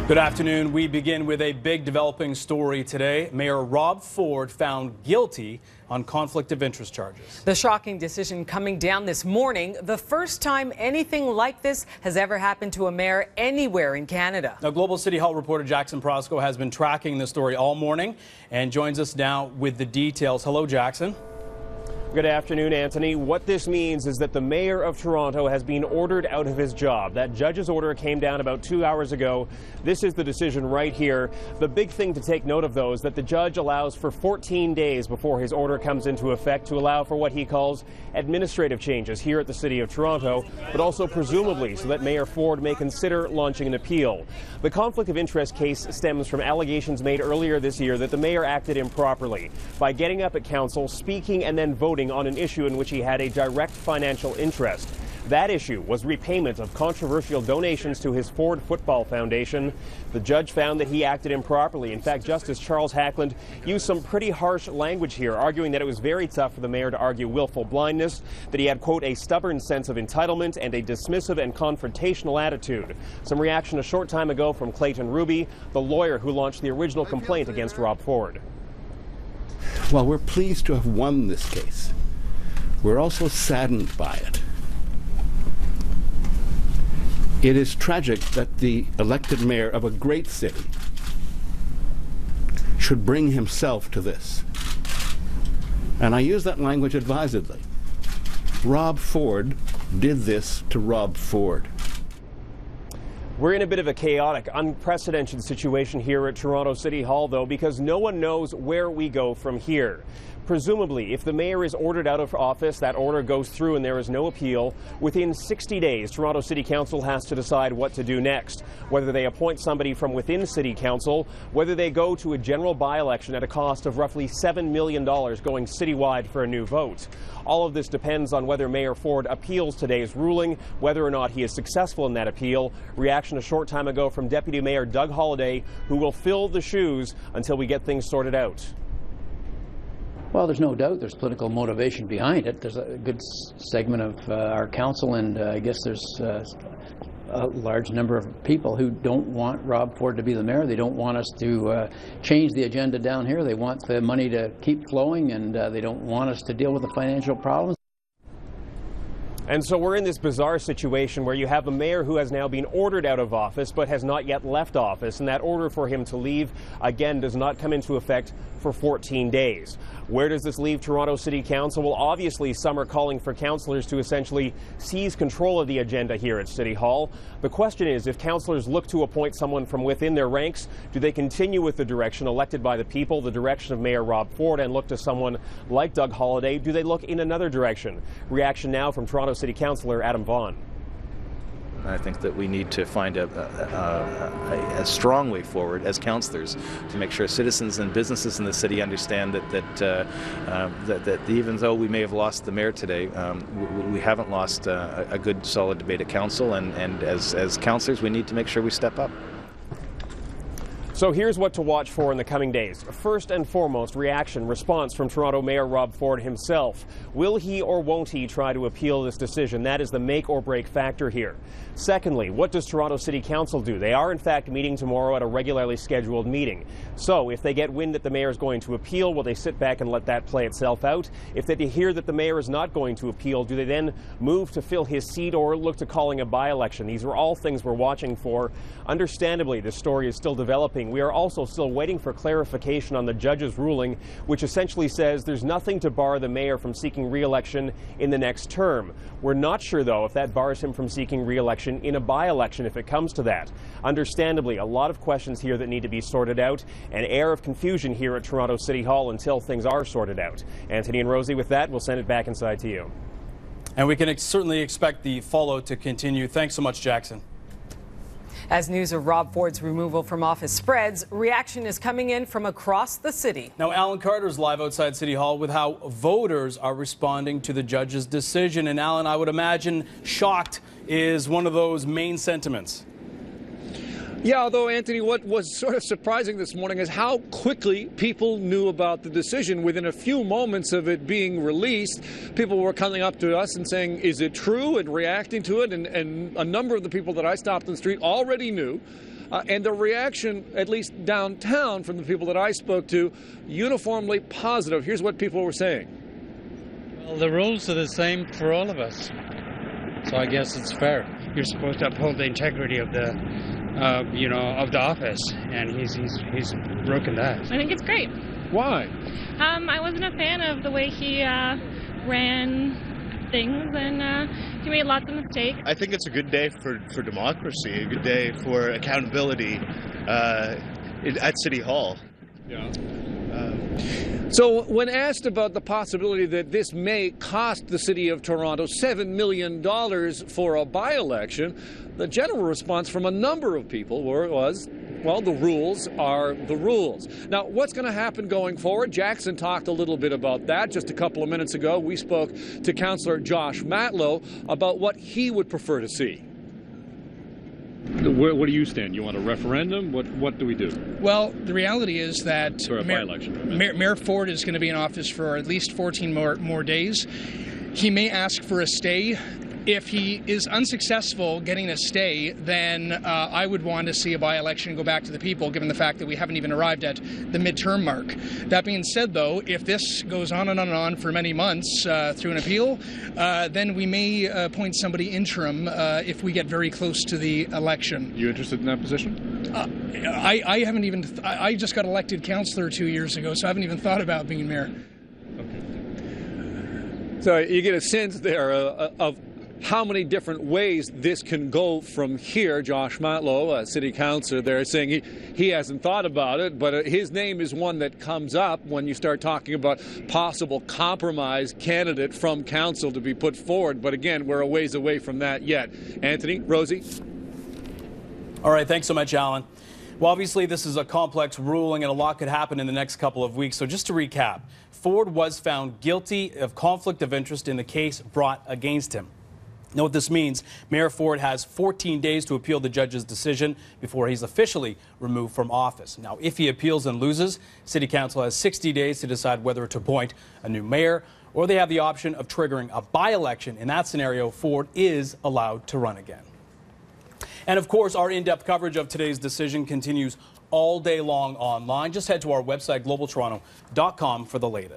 Good afternoon. We begin with a big developing story today. Mayor Rob Ford found guilty on conflict of interest charges. The shocking decision coming down this morning, the first time anything like this has ever happened to a mayor anywhere in Canada. Now, Global City Hall reporter Jackson Prosco has been tracking the story all morning and joins us now with the details. Hello, Jackson. Good afternoon, Anthony. What this means is that the mayor of Toronto has been ordered out of his job. That judge's order came down about 2 hours ago. This is the decision right here. The big thing to take note of, though, is that the judge allows for 14 days before his order comes into effect to allow for what he calls administrative changes here at the City of Toronto, but also presumably so that Mayor Ford may consider launching an appeal. The conflict of interest case stems from allegations made earlier this year that the mayor acted improperly by getting up at council, speaking and then voting on an issue in which he had a direct financial interest. That issue was repayment of controversial donations to his Ford Football Foundation. The judge found that he acted improperly. In fact, Justice Charles Hackland used some pretty harsh language here, arguing that it was very tough for the mayor to argue willful blindness, that he had, quote, a stubborn sense of entitlement and a dismissive and confrontational attitude. Some reaction a short time ago from Clayton Ruby, the lawyer who launched the original complaint against Rob Ford. While we're pleased to have won this case, we're also saddened by it. It is tragic that the elected mayor of a great city should bring himself to this. And I use that language advisedly. Rob Ford did this to Rob Ford. We're in a bit of a chaotic, unprecedented situation here at Toronto City Hall, though, because no one knows where we go from here. Presumably, if the mayor is ordered out of office, that order goes through and there is no appeal. Within 60 days, Toronto City Council has to decide what to do next, whether they appoint somebody from within City Council, whether they go to a general by-election at a cost of roughly $7 million going citywide for a new vote. All of this depends on whether Mayor Ford appeals today's ruling, whether or not he is successful in that appeal. Reaction a short time ago from Deputy Mayor Doug Holliday, who will fill the shoes until we get things sorted out. Well, there's no doubt there's political motivation behind it. There's a good segment of our council, and I guess there's a large number of people who don't want Rob Ford to be the mayor. They don't want us to change the agenda down here. They want the money to keep flowing, and they don't want us to deal with the financial problems. And so we're in this bizarre situation where you have a mayor who has now been ordered out of office but has not yet left office, and that order for him to leave, again, does not come into effect for 14 days. Where does this leave Toronto City Council? Well, obviously, some are calling for councillors to essentially seize control of the agenda here at City Hall. The question is, if councillors look to appoint someone from within their ranks, do they continue with the direction elected by the people, the direction of Mayor Rob Ford, and look to someone like Doug Holliday? Do they look in another direction? Reaction now from Toronto City Councillor Adam Vaughan. I think that we need to find a strong way forward as councillors to make sure citizens and businesses in the city understand that even though we may have lost the mayor today, we haven't lost a good, solid debate at council, and as councillors, we need to make sure we step up. So here's what to watch for in the coming days. First and foremost, response from Toronto Mayor Rob Ford himself. Will he or won't he try to appeal this decision? That is the make or break factor here. Secondly, what does Toronto City Council do? They are in fact meeting tomorrow at a regularly scheduled meeting. So if they get wind that the mayor is going to appeal, will they sit back and let that play itself out? If they hear that the mayor is not going to appeal, do they then move to fill his seat or look to calling a by-election? These are all things we're watching for. Understandably, this story is still developing. We are also still waiting for clarification on the judge's ruling, which essentially says there's nothing to bar the mayor from seeking re-election in the next term. We're not sure, though, if that bars him from seeking re-election in a by-election if it comes to that. Understandably, a lot of questions here that need to be sorted out, an air of confusion here at Toronto City Hall until things are sorted out. Anthony and Rosie, with that, we'll send it back inside to you. And we can certainly expect the fallout to continue. Thanks so much, Jackson. As news of Rob Ford's removal from office spreads, reaction is coming in from across the city. Now, Alan Carter's live outside City Hall with how voters are responding to the judge's decision. And Alan, I would imagine shocked is one of those main sentiments. Yeah, although, Anthony, what was sort of surprising this morning is how quickly people knew about the decision. Within a few moments of it being released, people were coming up to us and saying, is it true, and reacting to it. And a number of the people that I stopped in the street already knew. And the reaction, at least downtown, from the people that I spoke to, uniformly positive. Here's what people were saying. Well, the rules are the same for all of us, so I guess it's fair. You're supposed to uphold the integrity of the, of the office, and he's broken that. I think it's great. Why? I wasn't a fan of the way he ran things, and he made lots of mistakes. I think it's a good day for democracy, a good day for accountability at City Hall. Yeah. So when asked about the possibility that this may cost the City of Toronto $7 million for a by-election, the general response from a number of people was, well, the rules are the rules. Now, what's going to happen going forward? Jackson talked a little bit about that. Just a couple of minutes ago, we spoke to Councillor Josh Matlow about what he would prefer to see. Where do you stand? You want a referendum? What do we do? Well, the reality is that for a by-election. Mayor Ford is going to be in office for at least 14 more days. He may ask for a stay. If he is unsuccessful getting a stay, then I would want to see a by-election go back to the people, given the fact that we haven't even arrived at the midterm mark. That being said, though, if this goes on and on and on for many months through an appeal, then we may appoint somebody interim if we get very close to the election. You interested in that position? I haven't even. I just got elected councillor 2 years ago, so I haven't even thought about being mayor. Okay. So you get a sense there of how many different ways this can go from here. Josh Matlow, a city councillor there, saying he hasn't thought about it, but his name is one that comes up when you start talking about possible compromise candidate from council to be put forward. But again, we're a ways away from that yet. Anthony, Rosie? All right, thanks so much, Alan. Well, obviously, this is a complex ruling and a lot could happen in the next couple of weeks. So just to recap, Ford was found guilty of conflict of interest in the case brought against him. Now, what this means, Mayor Ford has 14 days to appeal the judge's decision before he's officially removed from office. Now, if he appeals and loses, City Council has 60 days to decide whether to appoint a new mayor, or they have the option of triggering a by-election. In that scenario, Ford is allowed to run again. And of course, our in-depth coverage of today's decision continues all day long online. Just head to our website, globaltoronto.com, for the latest.